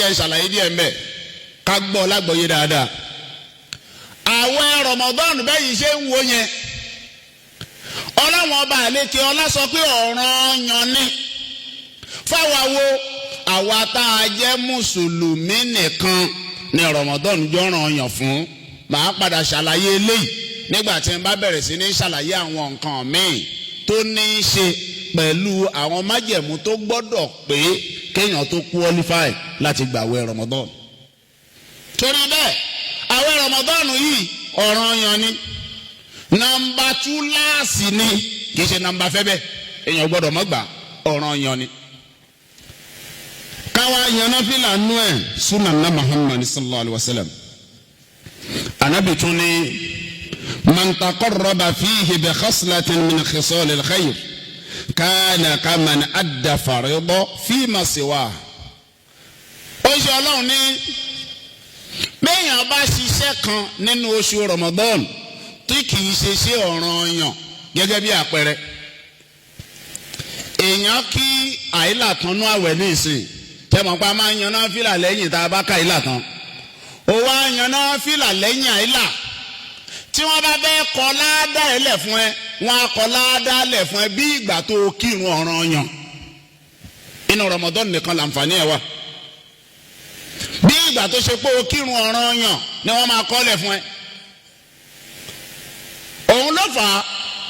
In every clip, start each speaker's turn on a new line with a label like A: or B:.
A: jẹ́ ṣàlàyé díẹ̀ ńbẹ̀ ká gbọ́ lágbọ́yé dáadáa. Àwẹ̀ Ramadan bẹ́yìí ṣe ń wo yẹn Ọlọ́run ọba àlékè ọlá sọ pé ọ̀ranyàn ni fáwa wo àwa tá a jẹ́ mùsùlùmí nìkan ni Ramadan jọ̀ranyàn fún. Màá padà ṣàlàyé eléyìí nígbà tí n bá bẹ̀rẹ̀ sí ní ṣàlàyé àwọn nǹkan míì tó ní í ṣe pẹ̀lú àwọn májẹ̀mú tó gbọ́dọ̀ pé kéèyàn tó qualify láti gbààwẹ̀ Ramadan. Torí bẹ́ẹ̀ àwẹ̀ Ramadan yìí ọ̀ranyàn ni. Nàmbà túláàsì ni kì í ṣe nàmbà fẹ́bẹ̀ èèyàn gbọ́dọ̀ má gbà ọ̀ranyàn ni. Káwa yànnà fìlà nù ẹ̀ sunna Muhammad sallallahu alayhi wa sallam. Ànábì tún ní man taqarraba fihi bi khaslatin min khisal al-khayr kana kaman adda farida fima siwa. Ó ṣe Ọlọ́run ní béèyàn bá ṣiṣẹ́ kan nínú oṣù Ramadan tí kìí ṣe ọ̀ranyàn gẹ́gẹ́ bí àpẹẹrẹ èèyàn kí àìlà tán nú àwẹ̀ ní ìsìn tẹmọ̀ pa máa ń yan náfìlà lẹ́yìn tá a bá ká àìlà tán ó wá yan náfìlà lẹ́yìn àìlà tí wọ́n bá fẹ́ kọ láàdá ẹ̀ lẹ̀ fún ẹ wọ́n á kọ láàdá lẹ̀ fún ẹ bí ìgbà tó kírun ọ̀ranyàn. Inú Ramadan nìkan làǹfààní ẹ̀ wà bí ìgbà tó ṣe pé o kírun ọ̀ranyàn ni wọ́n máa kọ́ lẹ̀ fún ẹ. Òun ló fà á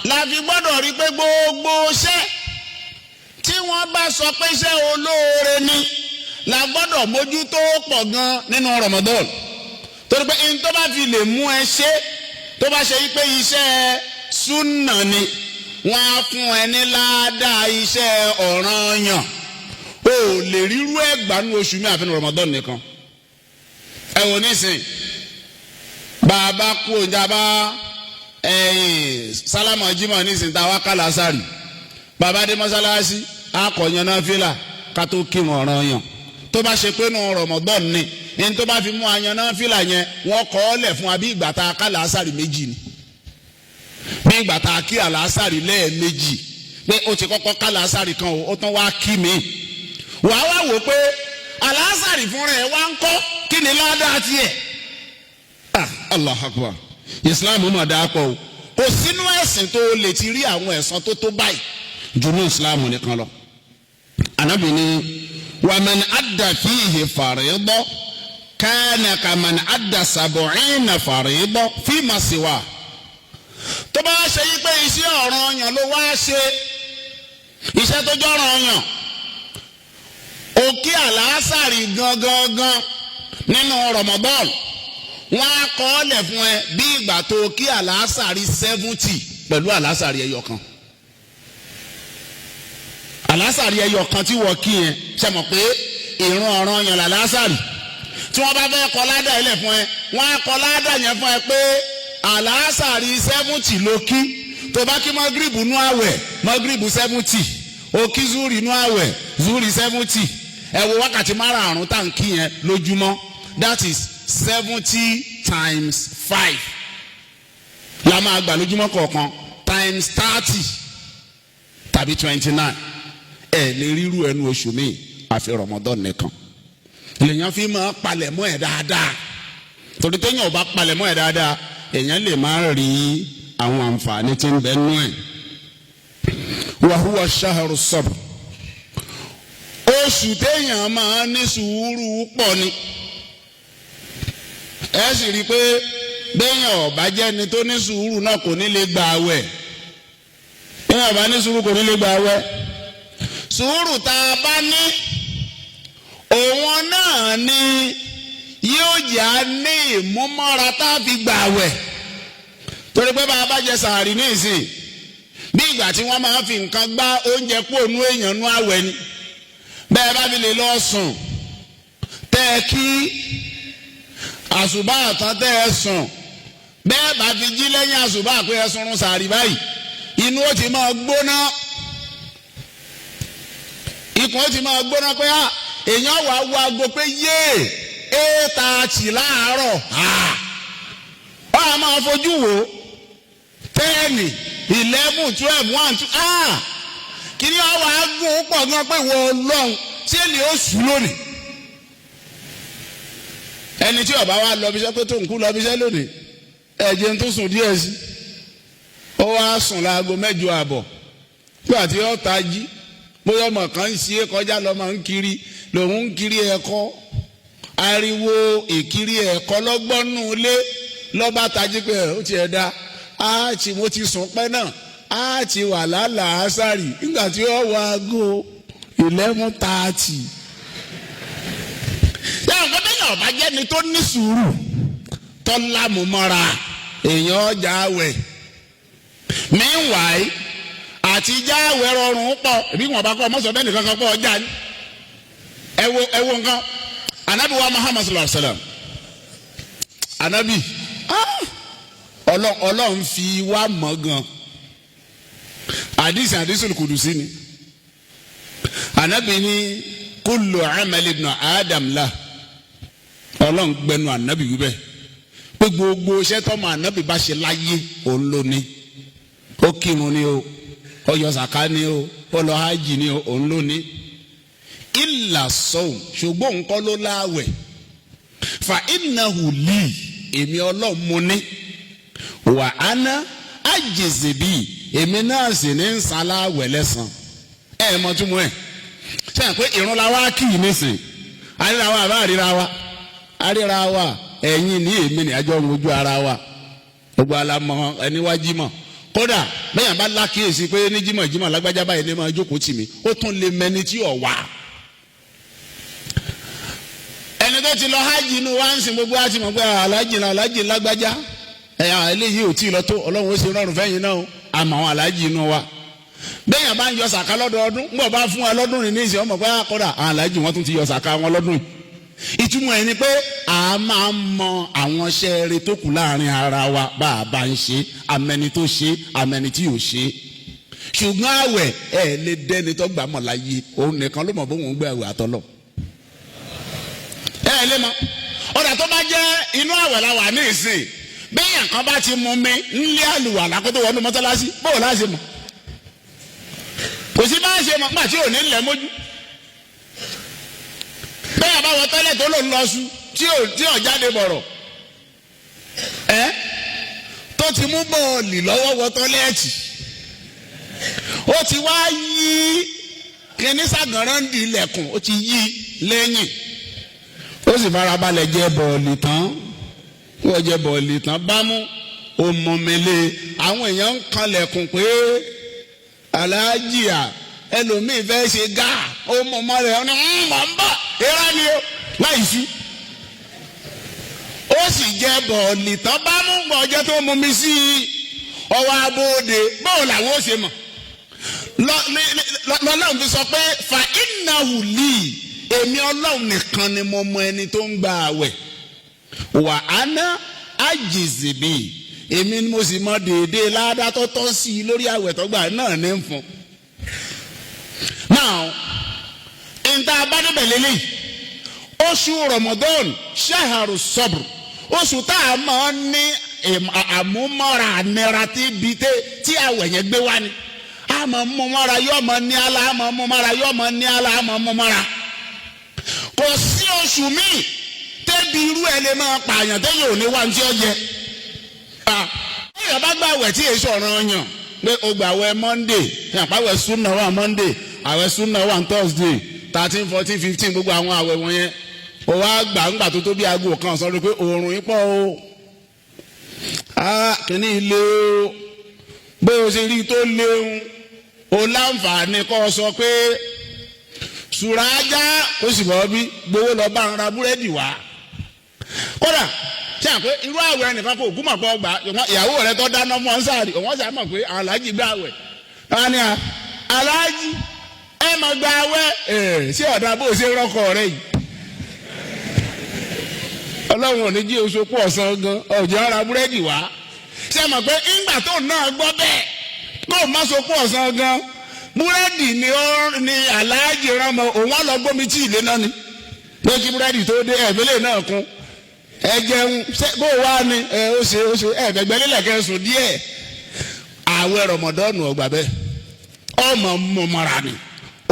A: la fi gbọ́dọ̀ rí pé gbogbo iṣẹ́ tí wọ́n bá sọ pé iṣẹ́ olóore ni la gbọ́dọ̀ mójútó pọ̀ gan nínú Ramadan. Torí pé ẹni tó bá fi lè mú ẹ ṣe tó bá ṣe pé iṣẹ́ súnà ni wọ́n á fún ẹ ní ládàá iṣẹ́ ọ̀ranyàn. O lè rírú ẹgbàá ní oṣù mi àfẹnù Ramadan nìkan. Ẹ wò nísìn bàbá kú oúnjẹ bá sálámà jimá nísìn tá a wá kálá sáré bàbá dé mọ́sálásí akọ̀yàn náà fìlà ká tó kírun ọ̀ranyàn. Tó bá ṣe pé nù Ramadan ni ní tó bá fi mú ayan náà fìlà yẹn wọ́n kọ́ ọ́ lẹ̀ fún wa bí ìgbà tá a kálá sáré méjì ni bí ìgbà tá a kí àlásàrì lẹ́ẹ̀mejì pé o ti kọ́kọ́ kálá sáré kan o tán wá kí mi. Wàá wá wò pé àlásàrì fúnra ẹ̀ wá ń kọ́ kí ni ládàá tiẹ̀. Allahu Akbar Islam mọ̀ dáa pọ̀ o kò sínú ẹ̀sìn tó lè ti rí àwọn ẹ̀san tó báyìí jù ní Islam nìkan lọ. Ànábì ní wa man adda fihi farida kana kaman adda sab'ina farida fima siwa. Tó bá ṣe yí pé iṣẹ́ ọ̀ranyàn ló wá ṣe iṣẹ́ tó jẹ́ ọ̀ranyàn òkè àlásàrì gangan nínú Ramadan wọ́n á kọ́ ọ́ lẹ̀ fún ẹ bí ìgbà tó kí àlásàrì 70 pẹ̀lú àlásàrì ẹyọ kan. Àlásàrì ẹyọ kan tí wọ́n kí yẹn ṣe mọ̀ pé ìrun ọ̀ranyàn làlásàrì tí wọ́n bá fẹ́ kọ́ ládà ilẹ̀ fún ẹ wọ́n á kọ́ ládà yẹn fún ẹ pé àlásàrì 70 ló kí tó bá kí mọ́gírìbù nú àwẹ̀ mọ́gírìbù 70 ó kí zúrì nú àwẹ̀ zúrì 70 ẹ wo wákàtí márààrún tá à ń kí yẹn lójúmọ́ that is 70 times 5 la máa gbà lójúmọ́ kọ̀ọ̀kan times 30 tàbí 29 ẹ lè ríru ẹnu oṣù mi àfi Ramadan nìkan lèèyàn fi máa palẹ̀mọ́ ẹ̀ dáadáa torí téèyàn ò bá palẹ̀mọ́ ẹ̀ dáadáa èèyàn lè máa rí àwọn àǹfààní tí ń bẹ nú ẹ̀. wa huwa shahru sabr oṣù téèyàn máa ní sùúrù pọ̀ ni ẹ sì rí i pé béèyàn ò bá jẹ́ ni tó ní sùúrù náà kò ní lè gba àwẹ̀ béèyàn ò bá ní sùúrù kò ní lè gba àwẹ̀ sùúrù tá a bá ní òun náà ni yóò jà ní ìmúmọ́ra tá a fi gba àwẹ̀ torí pé bá a bá jẹ sàárì ní ìsìn bí ìgbà tí wọ́n máa fi nǹkan gbá oúnjẹ kúrò nú èèyàn nú àwẹ̀ ni bẹ́ẹ̀ bá fi lè lọ sùn tẹ́ ẹ kí àsùbá àtàn tẹ́ ẹ sùn bẹ́ẹ̀ bá fi jí lẹ́yìn àsùbá pé ẹ sunrun sàárì báyìí inú ó ti máa gbóná ikùn ó ti máa gbóná pé èèyàn wà wá aago pé yéè 8:30 láàárọ̀ wọ́n á máa fojú wò 10, 11, 12, 1, 2 kí ni ọwọ́ agún pọ̀ gan pé wọ́n lọ́hùn tí èlé ó sùn lónìí ẹni tí ó bá wá lọ bíṣẹ́ pé tó ń kú lọ bíṣẹ́ lónìí ẹ̀jẹ̀ tó sùn díẹ̀ sí ó wá sùn láago 8:30 nígbà tí ó tají bóyá ọmọ kan ń ṣe é kọjá lọ́mọ ń kiri lòun ń kiri ẹ̀kọ́ ariwo ìkiri ẹ̀kọ́ lọ́gbọ́nù ilé lọ́ba tají pé ó ti ẹ̀ dá mo ti sùn pẹ́ náà á ti wà lálàá sárì nígbà tí ó wọ aago 11:30. yàrá nǹkan bẹ́ẹ̀ ọ̀bá jẹ́ni tó ní sùúrù tó lámùmọ́ra èèyàn ọjà wẹ̀. meanwhile àti jáwé rọrùn pọ̀ bí wọn bá kọ́ ọmọ sọ bẹ́ẹ̀ nìkan kan pọ̀ ọjà ni. ẹ wo nǹkan anabi wa Muhammad sallallahu alaihi wa sallam anabi ọlọ́run fi wá mọ̀ gan àdìsí kùdùsí ni anabi ní kullu amali ibn adam la ọlọ́run gbẹnu anabi wíbẹ̀ pé gbogbo iṣẹ́ tọ́mọ anabi bá ṣe láyé òun ló ní ó kírun ni o ó yọ sàká ni o ó lọ hajj ni o òun ló ní illa sawm ṣùgbọ́n nǹkan ló láwẹ̀ fa innahu li èmi ọlọ́run mo ní wà á ná àjèsè bíi èmi náà sì ní ń saláwẹ̀ lẹ́sàn mọ̀ tún mọ́ ẹ̀ sẹ́yìn pé ìrun la wá kì í nísìn àríra wa àbá àríra wa ẹ̀yin ní èmi ní àjọ ojú ara wa gbogbo alamọ ẹni wá jímọ̀ kódà bẹ́ẹ̀ bá lákìyèsí pé ní jímọ̀ lágbájá báyìí ní máa jókòó tì mí ó tún lè mẹni tí ò wá. ẹni tó ti lọ hajj inú wa ń sìn gbogbo àti mọ̀ pé alájì lágbájá ẹ̀yà eléyìí ò tí ì lọ tó ọlọ́run ó ṣe rọrùn fẹ́yìn náà àmọ́ àwọn alájì inú wa. bẹ́ẹ̀ bá ń yọ sàká lọ́dọọdún ń bọ̀ bá fún wa lọ́dún rìn ní ìsìn ọmọ pé kódà àwọn alájì wọn tún ti yọ sàká wọn lọ́dún yìí. ìtumọ̀ ẹni pé a máa ń mọ àwọn ṣẹ́ẹ̀rẹ́ tó kù láàrin ara wa bá a bá ń ṣe amẹni tó ṣe amẹni tí yóò ṣe. ṣùgbọ́n àwẹ̀ ẹ̀ lè dẹ́ni tó gbà mọ̀ láyé òun nìkan ló mọ̀ bó wọn gbé àwẹ̀ àtọ́lọ̀. ẹ lè mọ ọ̀dà tó bá jẹ́ inú àwẹ̀ la wà ní ìsìn bẹ́ẹ̀ kan bá ti mú mi nílé àlùwàlá kó tó wọnú mọ́tálásí bóò láṣẹ mọ̀ kò sí bá ṣe mọ̀ nígbà tí ò ní lẹ̀ mójú bẹ́ẹ̀ bá wọ tọ́lẹ̀ tó lò ń lọ sùn tí ò jáde bọ̀rọ̀ tó ti mú bọ́ọ̀lì lọ́wọ́ wọ tọ́lẹ̀tì ó ti wá yí kíní sàgànrán di ilẹ̀kùn ó ti yí lẹ́yìn ó sì farabalẹ̀ jẹ bọ́ọ̀lì tán wọ́n jẹ bọ́ọ̀lì tán bámú òmùmẹ́lẹ́ àwọn èèyàn ń kanlẹ̀kùn pé aláàjìyà ẹlòmíì fẹ́ ṣe gá ọmọ rẹ̀ ọ́nà mọ̀ ń bọ̀ ìrọ̀ ni ó láì sí. ó sì jẹ bọ́ọ̀lì tán bámú gbọ́jọ́ tó mú mi sí ọwọ́ abóde báwo làwọn ó ṣe mọ̀ lọ́lọ́run fi sọ pé fa innahu li èmi ọlọ́run nìkan ni mo mọ ẹni tó ń gba àwẹ̀ wà á ná àjèzèbè èmi ni mo sì mọ déédéé ládàá tó tọ́ sí i lórí àwẹ̀ tó gbà náà ní fún. now ìta abádébẹ̀ lélẹ̀ oṣù Ramadan ṣaharu sabr oṣù tá a máa ń ní àmúmọ́ra ànira tí àwẹ̀ yẹn gbé wá ni àmọ́ mọ́mọ́ra yóò mọ ní àlá àmọ́ mọ́mọ́ra yóò mọ ní àlá àmọ́ mọ́mọ́ra kò sí oṣù míì tẹ́bi irú ẹ̀ lè máa pààyàn tẹ́yìn òní wá ní ọjẹ́ èèyàn bá gba àwẹ̀ tí èso ọ̀ràn yàn pé o gbà àwẹ̀ Monday àpáwẹ̀ súnà wà Monday àwẹ̀ súnà wà Thursday 13, 14, 15 gbogbo àwọn àwẹ̀ wọ̀nyẹn o wá gbà ńgbà tó bí aago kan sọ pé oòrùn yìí pọ̀ o kìíní ilé o bó o ṣe rí tó léwu o láǹfààní kọ́ sọ pé sùràjá ó sì bọ́ bí gbowó lọ bá ń ra búrẹ́dì wá kódà ṣe àpé irú àwẹ̀ nìkan kò gúnmọ̀ pọ̀ gbà ìyàwó rẹ tó dáná mọ́ sáàrì òun ṣe àmọ̀ pé aláàjì gbà àwẹ̀ àní aláàjì ẹ máa gba àwẹ̀ ṣé ọ̀dà bó ṣe rọ́kọ̀ rẹ yìí ọlọ́run ò ní jí oṣù pọ̀ ọ̀sán gan ọ̀jọ̀ ara búrẹ́dì wá ṣe àmọ̀ pé ńgbà tó náà gbọ́ bẹ́ẹ̀ kó má so pọ̀ ọ̀sán gan búrẹ́dì ni aláàjì rán mọ́ òun á lọ gbómi tí ìlé náà ni pé kí búrẹ́dì tó dé ẹ̀mílẹ̀ náà kún ẹ jẹun bó wá ni ó ṣe ẹ̀ẹ́dẹ̀gbẹ́ nílẹ̀ kẹsùn díẹ̀ àwẹ̀ Ramadan ọgbà bẹ́ẹ̀ ọmọ mọ̀mọ́ra ni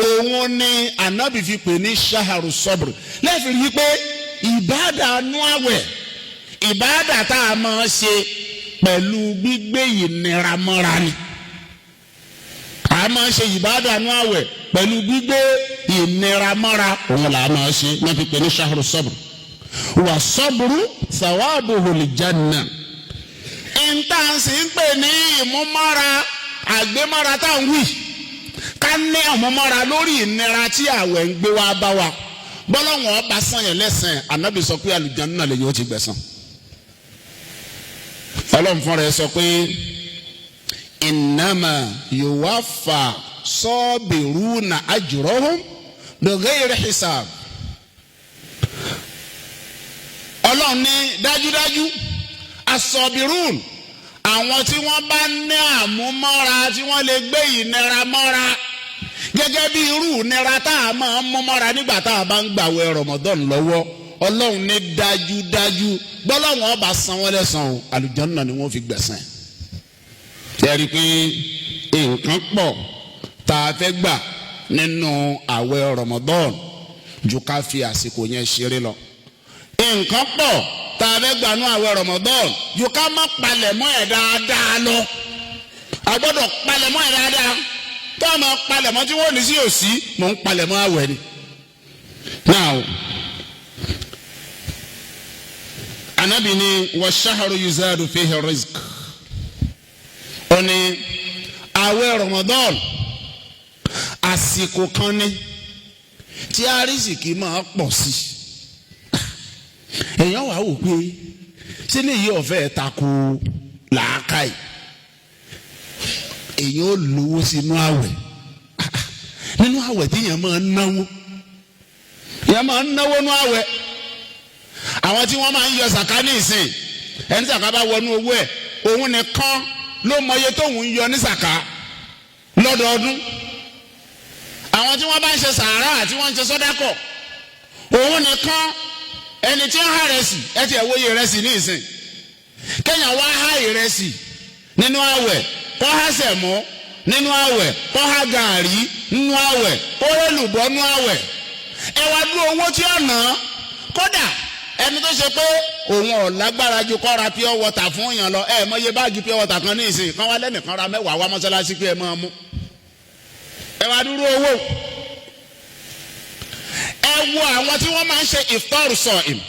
A: òun ni Ànábì fi pè ní ṣaharu sọ́bùrù lẹ́ẹ̀fì rí pé ìbádà nú àwẹ̀ ìbádà tá a máa ṣe pẹ̀lú gbígbé ìnira mọ́ra ni. A máa ṣe ìbádà nú àwẹ̀ pẹ̀lú gbígbé ìnira mọ́ra òun là á máa ṣe wọ́n fi pè ní ṣahru sabr. Wà sabru thawabuhu l-janna. Ìntànsì ń pè ní ìmúmọ́ra àgbémọ́ra tá à ń wí. Ká ní àmúmọ́ra lórí ìnira tí àwẹ̀ ń gbé wá bá wa. Bọ́lọ́wọ́n ọba sàn yẹn lẹ́sìn Ànábì sọ pé àlùjánnà lè yóò ti gbẹ̀san. Ọlọ́run fún rẹ̀ sọ pé innama yuwaffa sabiruna ajrahum bighayri hisab. Ọlọ́run ní dájúdájú as-sabirun àwọn tí wọ́n bá ní àmúmọ́ra tí wọ́n lè gbé ìnira mọ́ra gẹ́gẹ́ bí irú ìnira tá a máa ń mú mọ́ra nígbà tá a bá ń gbàwẹ̀ Ramadan lọ́wọ́. Ọlọ́run ní dájúdájú bọ́lọ́wọ́n ọba san wọ́n lẹ́san o àlùjánnà ni wọ́n fi gbẹ̀san. Ẹ rí i pé nǹkan pọ̀ tá a fẹ́ gbà nínú àwẹ̀ Ramadan ju ká fi àsìkò yẹn ṣeré lọ. Nǹkan pọ̀ tá a fẹ́ gbà nínú àwẹ̀ Ramadan ju ká má palẹ̀mọ́ ẹ̀ dáadáa lọ. A gbọ́dọ̀ palẹ̀mọ́ ẹ̀ dáadáa. Tó a máa palẹ̀mọ́ tí wọ́n ní sí òsì mò ń palẹ̀mọ́ àwẹ̀ ni. Now, Ànábì ní wa shahru yuzadu fihi rizq. Ó ní àwẹ̀ Ramadan àsìkò kan ní tí àrísìkí máa pọ̀ sí. Èèyàn wà wò pé ṣé lè yí ọ̀fẹ́ tako làákàyè. Èèyàn ó lówó sínú àwẹ̀ nínú àwẹ̀ tí èèyàn máa ń náwó. Èèyàn máa ń náwó nínú àwẹ̀. Àwọn tí wọ́n máa ń yọ sàká ní ìsìn ẹni sàká bá wọnú owó ẹ̀ òun nìkan ló mọye tóun ń yọ ní sàká lọ́dọọdún. Àwọn tí wọ́n bá ń ṣe sàárà àti wọ́n ń ṣe sọ́dákọ̀ òun nìkan ẹni tí ń há ìrẹsì ẹ ti ẹ̀ wòye ìrẹsì ní ìsìn kéèyàn wá há ìrẹsì nínú àwẹ̀ kó há sẹ̀mọ́ nínú àwẹ̀ kó há gàárì nínú àwẹ̀ kó rélùbọ́ nínú àwẹ̀ ẹ wá dúró owó tí ó ná kódà ẹni tó ṣe pé òun ò lágbára ju kó ra pure water fún èèyàn lọ ẹ mọ iye báàgì pure water kan ní ìsìn kan wá lẹ́nìkan ra 10 wá mọ́sálásí pé ẹ máa mú ẹ wá dúró owó. Ẹ wo àwọn tí wọ́n máa ń ṣe iftar sa'im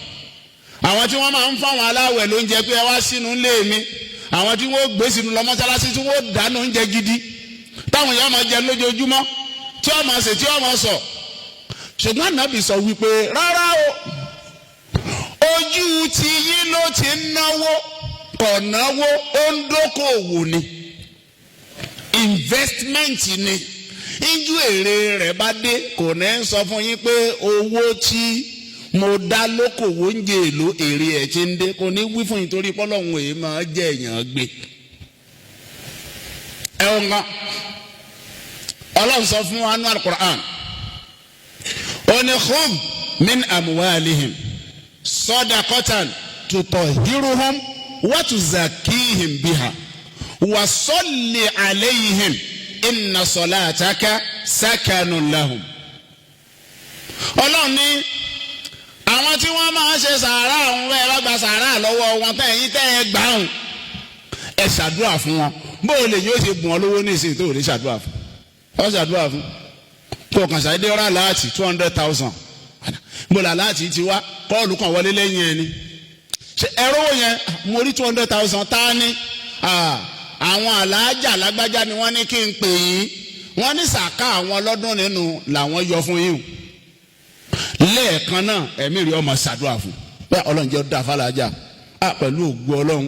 A: àwọn tí wọ́n máa ń fáwọn aláwẹ̀ lóúnjẹ pé ẹ wá sínú ilé mi àwọn tí wọ́n gbé sínú lọ mọ́sálásí tí wọ́n dáná oúnjẹ gidi táwọn èèyàn máa jẹ lójoojúmọ́ tí wọ́n máa ṣe tí wọ́n máa sọ. Ṣùgbọ́n Ànábì sọ wípé rárá o ojú ti yín ló ti ń náwó kò náwó ó ń dókòwò ni investment ni injú èrè rẹ̀ bá dé kò ní sọ fún yín pé owó tí mo dá lókòwò ń jẹ èlò èrè ẹ̀ ti ń dé kò ní wí fún yín torí pọ́lọ́hún èyí máa jẹ́ èèyàn gbé. ẹ ò ń gan Ọlọ́run sọ fún wa nínú Al-Qur'an ó ní khudh min amwalihim sadaqatan tutahhiruhum wa tuzakkihim biha wa salli alayhim inna salataka sakanun lahum. Ọlọ́run ní àwọn tí wọ́n máa ń ṣe sàárà ọ̀hún bẹ́ẹ̀ bá gba sàárà lọ́wọ́ wọn tẹ̀yìn tẹ́ ẹ gbà ọ̀hún ẹ ṣàdúrà fún wọn bó o lè yóò ṣe bùn ọ lówó ní ìsìn tó o lè ṣàdúrà fún ọ ṣàdúrà fún kó o kàn ṣàdé rà láti 200,000 bó la láti ti wá kọ́ọ̀lù kan wọlé lẹ́yìn ẹni ṣe ẹ̀rọ yẹn mo rí 200,000 tá a ní àwọn aláàjà lágbájá ni wọ́n ní kí n pè yín wọ́n ní sàká àwọn lọ́dún nínú làwọn yọ fún yín lẹ́ẹ̀kan náà ẹ̀mí rí ọmọ ṣàdúrà fún bẹ́ẹ̀ Ọlọ́run jẹ́ dá fàlàjà pẹ̀lú ògbó Ọlọ́run